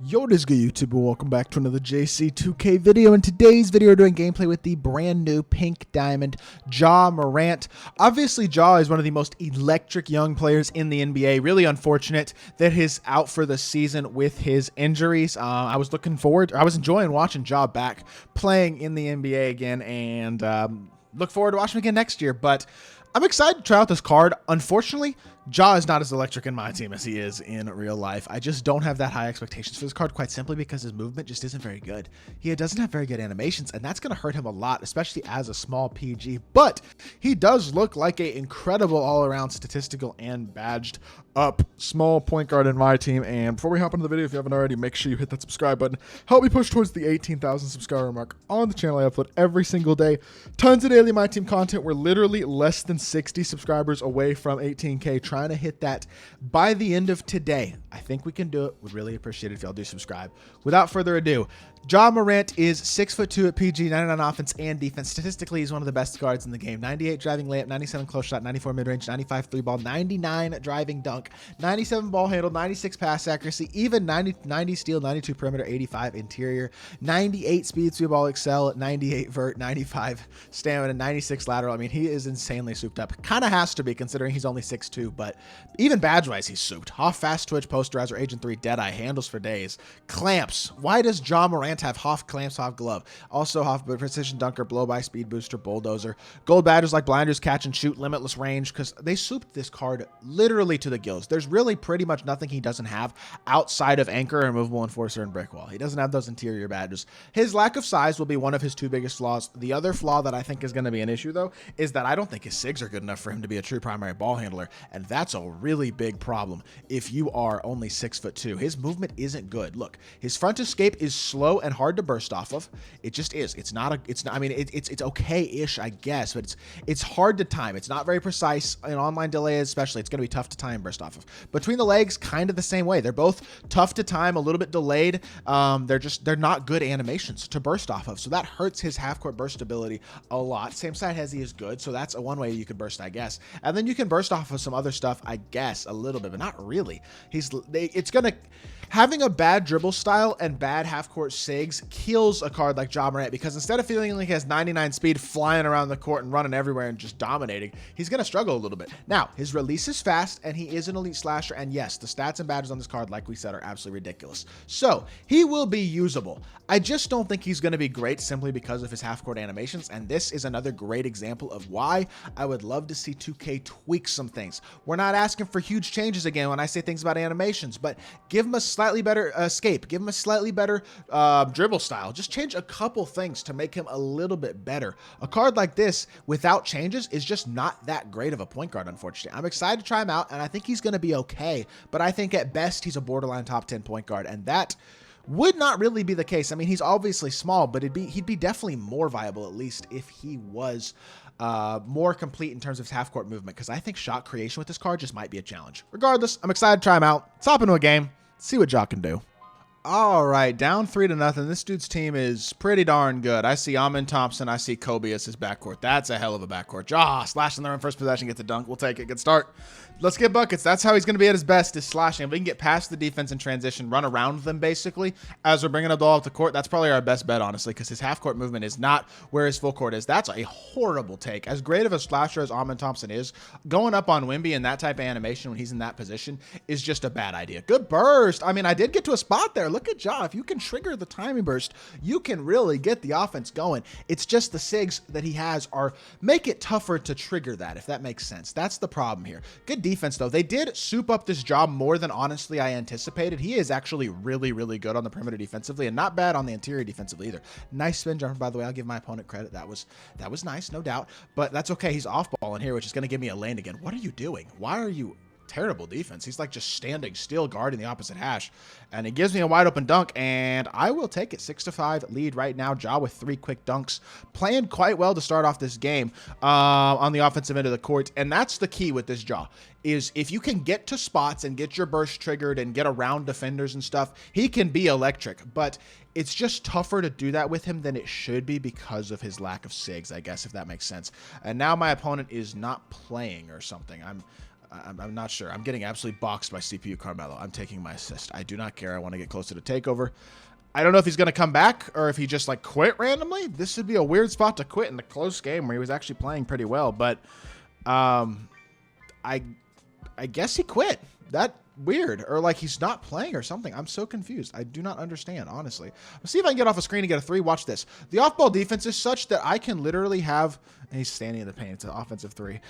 Yo, what is good, YouTube? Welcome back to another JC2K video. In today's video, we're doing gameplay with the brand new Pink Diamond MORANT. Obviously, Ja is one of the most electric young players in the NBA. Really unfortunate that he's out for the season with his injuries. I was enjoying watching Ja back playing in the NBA again, and look forward to watching him again next year. But I'm excited to try out this card. Unfortunately, Ja is not as electric in my team as he is in real life. I just don't have that high expectations for this card, quite simply because his movement just isn't very good. He doesn't have very good animations, and that's going to hurt him a lot, especially as a small PG. But he does look like an incredible all-around statistical and badged up small point guard in my team. And before we hop into the video, if you haven't already, make sure you hit that subscribe button. Help me push towards the 18,000 subscriber mark on the channel. I upload every single day. Tons of daily my team content. We're literally less than 60 subscribers away from 18K. Trying to hit that by the end of today. I think we can do it. Would really appreciate it if y'all do subscribe. Without further ado, MORANT is 6'2" at PG, 99 offense and defense. Statistically, he's one of the best guards in the game. 98 driving layup, 97 close shot, 94 mid-range, 95 three-ball, 99 driving dunk, 97 ball handle, 96 pass accuracy, even 90 steal, 92 perimeter, 85 interior, 98 speed, three ball excel, 98 vert, 95 stamina, 96 lateral. I mean, he is insanely souped up. Kind of has to be, considering he's only 6'2", but even badge-wise, he's souped. Off fast twitch, posterizer, agent 3, deadeye, handles for days. Clamps. Why does MORANT have Hoff clamps, Hoff glove? Also Hoff precision dunker, blow by, speed booster, bulldozer. Gold badges like blinders, catch and shoot, limitless range, because they souped this card literally to the gills. There's really pretty much nothing he doesn't have outside of anchor, immovable enforcer, and brick wall. He doesn't have those interior badges. His lack of size will be one of his two biggest flaws. The other flaw that I think is going to be an issue, though, is that I don't think his SIGs are good enough for him to be a true primary ball handler, and that's a really big problem if you are only 6'2". His movement isn't good. Look, his front escape is slow and hard to burst off of. It just is. It's not. I mean, it's okay-ish, I guess, but it's hard to time. It's not very precise. In online delay, especially, it's going to be tough to time burst off of. Between the legs, kind of the same way. They're both tough to time, a little bit delayed. They're not good animations to burst off of, so that hurts his half-court burst ability a lot. Same side hezzy is good, so that's one way you can burst, I guess. And then you can burst off of some other stuff, I guess, a little bit, but not really. Having a bad dribble style and bad half-court SIGs kills a card like MORANT, because instead of feeling like he has 99 speed flying around the court and running everywhere and just dominating, he's going to struggle a little bit. Now, his release is fast, and he is an elite slasher, and yes, the stats and badges on this card, like we said, are absolutely ridiculous. So, he will be usable. I just don't think he's going to be great simply because of his half-court animations, and this is another great example of why I would love to see 2K tweak some things. We're not asking for huge changes again when I say things about animations, but give him a slightly better escape, give him a slightly better dribble style. Just change a couple things to make him a little bit better. A card like this without changes is just not that great of a point guard, unfortunately. I'm excited to try him out, and I think he's going to be okay, but I think at best he's a borderline top 10 point guard, and that would not really be the case. I mean, he's obviously small, but he'd be definitely more viable, at least if he was more complete in terms of his half-court movement, because I think shot creation with this card just might be a challenge. Regardless, I'm excited to try him out. Let's hop into a game, see what Ja can do. All right, down 3-0. This dude's team is pretty darn good. I see Amin Thompson. I see Kobe as his backcourt. That's a hell of a backcourt. Ja slashing there in first possession, gets a dunk. We'll take it. Good start. Let's get buckets. That's how he's going to be at his best, is slashing. If we can get past the defense in transition, run around them basically as we're bringing the ball up the court, that's probably our best bet, honestly, because his half-court movement is not where his full court is. That's a horrible take. As great of a slasher as Amin Thompson is, going up on Wimby in that type of animation when he's in that position is just a bad idea. Good burst. I mean, I did get to a spot there. Look at Ja. If you can trigger the timing burst, you can really get the offense going. It's just the SIGs that he has make it tougher to trigger that, if that makes sense. That's the problem here. Good defense, though. They did soup up this job more than honestly I anticipated. He is actually really, really good on the perimeter defensively, and not bad on the interior defensively either. Nice spin jumper, by the way. I'll give my opponent credit. That was nice, no doubt. But that's okay. He's off ball in here, which is going to give me a lane again. What are you doing? Why are you... Terrible defense. He's like just standing still, guarding the opposite hash, and it gives me a wide open dunk, and I will take it. 6-5 lead right now. Ja with 3 quick dunks, playing quite well to start off this game on the offensive end of the court, and that's the key with this Ja, is if you can get to spots and get your burst triggered and get around defenders and stuff, he can be electric, but it's just tougher to do that with him than it should be because of his lack of SIGs, I guess, if that makes sense. And now my opponent is not playing or something. I'm not sure. I'm getting absolutely boxed by CPU Carmelo. I'm taking my assist. I do not care. I want to get closer to takeover. I don't know if he's going to come back or if he just like quit randomly. This would be a weird spot to quit in the close game where he was actually playing pretty well. But I guess he quit. That weird, or like he's not playing or something. I'm so confused. I do not understand, honestly. Let's see if I can get off a screen and get a 3. Watch this. The off-ball defense is such that I can literally have, and he's standing in the paint. It's an offensive 3. It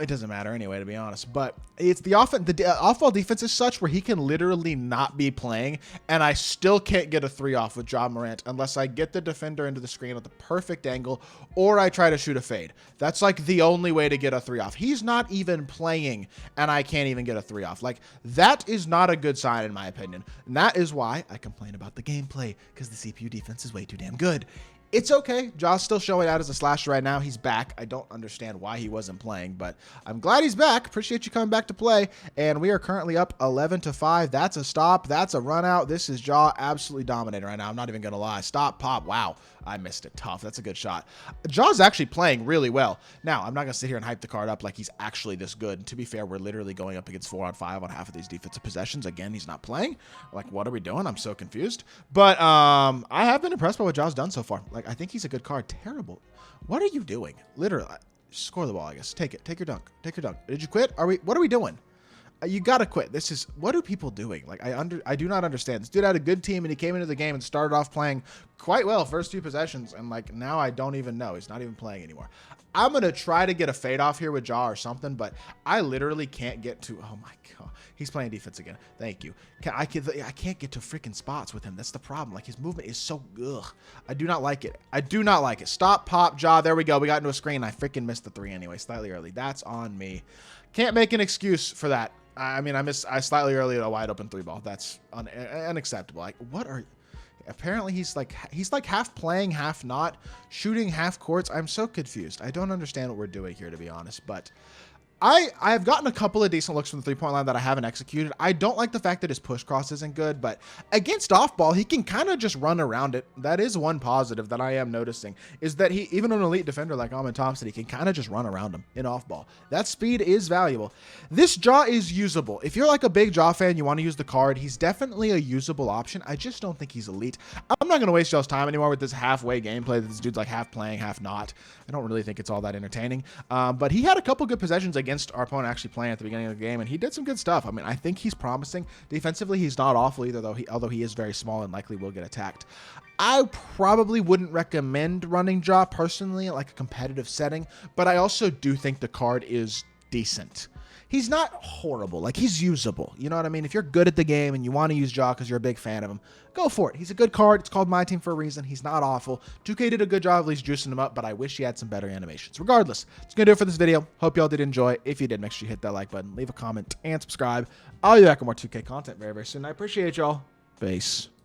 doesn't matter anyway, to be honest. But it's the off-ball defense is such where he can literally not be playing, and I still can't get a 3 off with Ja Morant unless I get the defender into the screen at the perfect angle, or I try to shoot a fade. That's like the only way to get a 3 off. He's not even playing, and I can't even get a 3 off. Like, that is not a good sign in my opinion. And that is why I complain about the gameplay, because the CPU defense is way too damn good. It's okay. Ja's still showing out as a slasher right now. He's back. I don't understand why he wasn't playing, but I'm glad he's back. Appreciate you coming back to play. And we are currently up 11-5. That's a stop. That's a run out. This is Ja absolutely dominating right now. I'm not even going to lie. Stop, pop. Wow. I missed it. Tough. That's a good shot. Ja's actually playing really well. Now, I'm not going to sit here and hype the card up like he's actually this good. And to be fair, we're literally going up against 4-on-5 on half of these defensive possessions. Again, he's not playing. Like, what are we doing? I'm so confused. But I have been impressed by what Ja's done so far. Like, I think he's a good card. Terrible. What are you doing? Literally. Score the ball, I guess. Take it. Take your dunk. Take your dunk. Did you quit? What are we doing? You gotta quit. This is, what are people doing? Like, I do not understand. This dude had a good team and he came into the game and started off playing quite well first 2 possessions, and like now I don't even know. He's not even playing anymore. I'm gonna try to get a fade off here with Ja or something, but I literally can't get to, oh my god, he's playing defense again. Thank you. I can't get to freaking spots with him. That's the problem. Like, his movement is so ugh. I do not like it. I do not like it. Stop, pop, Ja. There we go. We got into a screen. I freaking missed the 3 anyway, slightly early. That's on me. Can't make an excuse for that. I mean, I slightly early at a wide open 3 ball. That's unacceptable. Like, what are, apparently he's like half playing, half not, shooting half courts. I'm so confused. I don't understand what we're doing here, to be honest, but I've gotten a couple of decent looks from the 3-point line that I haven't executed. I don't like the fact that his push cross isn't good, but against off ball, he can kind of just run around it. That is one positive that I am noticing, is that he, even an elite defender like Amon Thompson, he can kind of just run around him in off ball. That speed is valuable. This Ja is usable. If you're like a big Ja fan, you want to use the card, he's definitely a usable option. I just don't think he's elite. I'm not going to waste y'all's time anymore with this halfway gameplay that this dude's like half playing, half not. I don't really think it's all that entertaining. But he had a couple good possessions against our opponent actually playing at the beginning of the game, and he did some good stuff. I mean, I think he's promising. Defensively, he's not awful either, although he is very small and likely will get attacked. I probably wouldn't recommend running Ja personally in like a competitive setting, but I also do think the card is decent. He's not horrible. Like, he's usable. You know what I mean? If you're good at the game and you want to use Ja because you're a big fan of him, go for it. He's a good card. It's called MyTEAM for a reason. He's not awful. 2K did a good job at least juicing him up, but I wish he had some better animations. Regardless, it's going to do it for this video. Hope y'all did enjoy. If you did, make sure you hit that like button, leave a comment, and subscribe. I'll be back with more 2K content very, very soon. I appreciate y'all. Peace.